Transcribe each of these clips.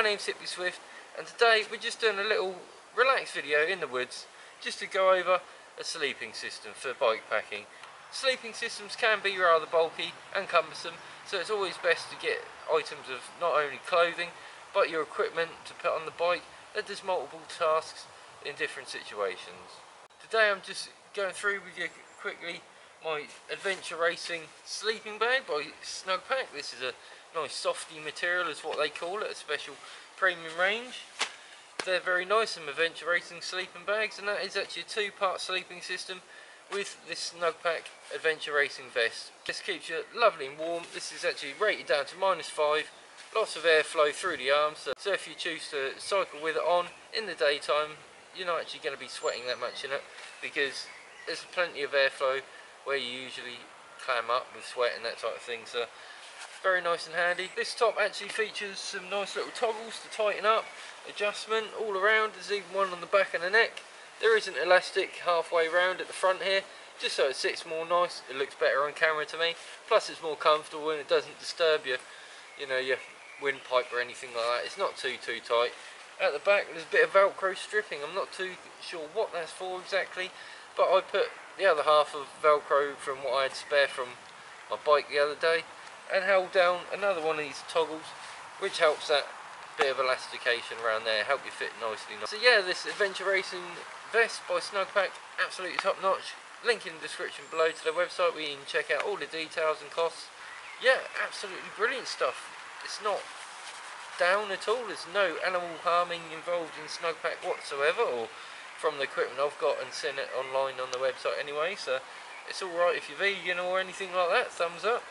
name's Hippyswift, and today we're just doing a little relaxed video in the woods just to go over a sleeping system for bike packing. Sleeping systems can be rather bulky and cumbersome, so it's always best to get items of not only clothing but your equipment to put on the bike that does multiple tasks in different situations. Today I'm just going through with you quickly my adventure racing sleeping bag by Snugpak. This is a nice softy material is what they call it, a special premium range. They're very nice, some adventure racing sleeping bags, and that is actually a two-part sleeping system with this Snugpak adventure racing vest. This keeps you lovely and warm. This is actually rated down to -5, lots of airflow through the arms, so if you choose to cycle with it on in the daytime, you're not actually going to be sweating that much in it, because there's plenty of airflow where you usually clam up with sweat and that type of thing, so very nice and handy. This top actually features some nice little toggles to tighten up, adjustment all around. There's even one on the back and the neck. There is an elastic halfway round at the front here, just so it sits more nice. It looks better on camera to me, plus it's more comfortable and it doesn't disturb your windpipe or anything like that. It's not too tight. At the back there's a bit of velcro stripping. I'm not too sure what that's for exactly, but I put the other half of velcro from what I had spare from my bike the other day and held down another one of these toggles, which helps that bit of elastication around there, help you fit nicely. So yeah, this adventure racing vest by Snugpak, absolutely top notch. Link in the description below to their website where you can check out all the details and costs. Yeah, absolutely brilliant stuff. It's not down at all. There's no animal harming involved in Snugpak whatsoever, or from the equipment I've got and seen it online on the website anyway, so it's alright if you're vegan or anything like that, thumbs up.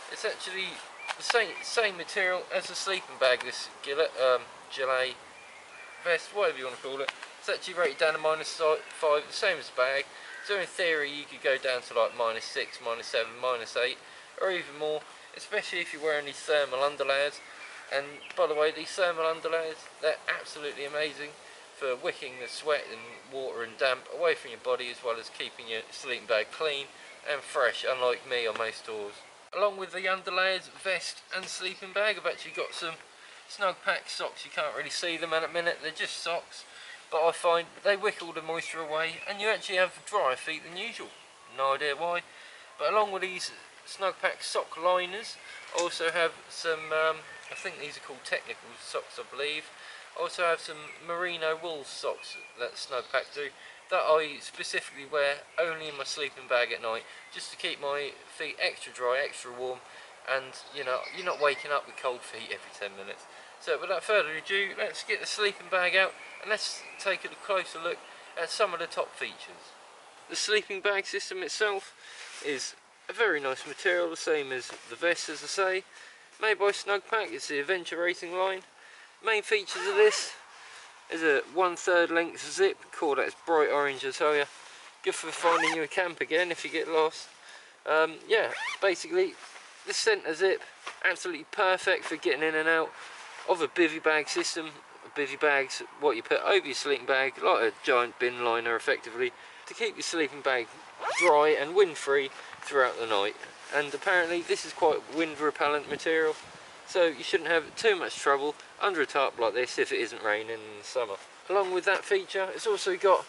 It's actually the same material as the sleeping bag, this gilet vest, whatever you want to call it. It's actually rated down to -5, the same as the bag, so in theory you could go down to like -6, -7, -8 or even more, especially if you're wearing these thermal underlayers. And by the way, these thermal underlayers, they're absolutely amazing for wicking the sweat and water and damp away from your body, as well as keeping your sleeping bag clean and fresh, unlike me on most tours. Along with the underlayers, vest and sleeping bag, I've actually got some Snugpak socks. You can't really see them at a minute, they're just socks, but I find they wick all the moisture away and you actually have drier feet than usual. No idea why. But along with these Snugpak sock liners, I also have some, I think these are called technical socks I believe. I also have some merino wool socks that Snugpak do, that I specifically wear only in my sleeping bag at night, just to keep my feet extra dry, extra warm, and you know, you're not waking up with cold feet every 10 minutes. So without further ado, let's get the sleeping bag out and let's take a closer look at some of the top features. The sleeping bag system itself is a very nice material, the same as the vest, as I say, made by Snugpak. It's the adventure racing line. Main features of this is a 1/3 length zip. Cool, that's bright orange, I tell you. Good for finding you a camp again if you get lost. Yeah, basically the centre zip, absolutely perfect for getting in and out of a bivy bag system. A bivy bag's what you put over your sleeping bag, like a giant bin liner effectively, to keep your sleeping bag dry and wind free throughout the night. And apparently this is quite wind repellent material, so you shouldn't have too much trouble under a tarp like this if it isn't raining in the summer. Along with that feature, it's also got,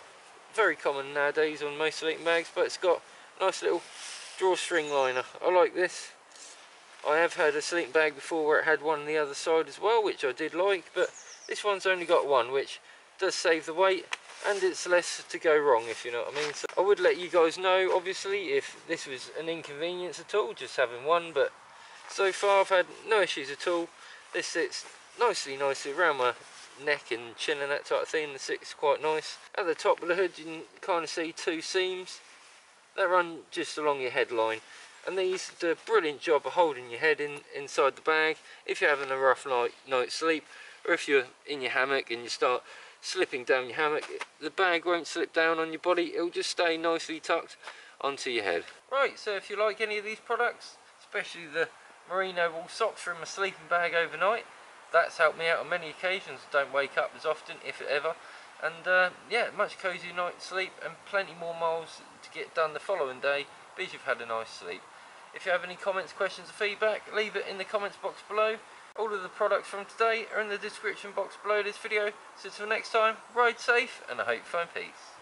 very common nowadays on most sleeping bags, but it's got a nice little drawstring liner. I like this. I have had a sleeping bag before where it had one on the other side as well, which I did like, but this one's only got one, which does save the weight and it's less to go wrong, if you know what I mean. So I would let you guys know, obviously, if this was an inconvenience at all, just having one, but so far I've had no issues at all. This sits nicely around my neck and chin and that type of thing. The sits quite nice. At the top of the hood you can kind of see two seams that run just along your headline, and these do a brilliant job of holding your head inside the bag if you're having a rough night's sleep, or if you're in your hammock and you start slipping down your hammock, the bag won't slip down on your body, it'll just stay nicely tucked onto your head. Right, so if you like any of these products, especially the merino wool socks from a sleeping bag overnight, that's helped me out on many occasions. I don't wake up as often, if ever, and yeah, much cozier night's sleep and plenty more miles to get done the following day because you've had a nice sleep. If you have any comments, questions or feedback, leave it in the comments box below. All of the products from today are in the description box below this video. So until next time, ride safe and I hope you find peace.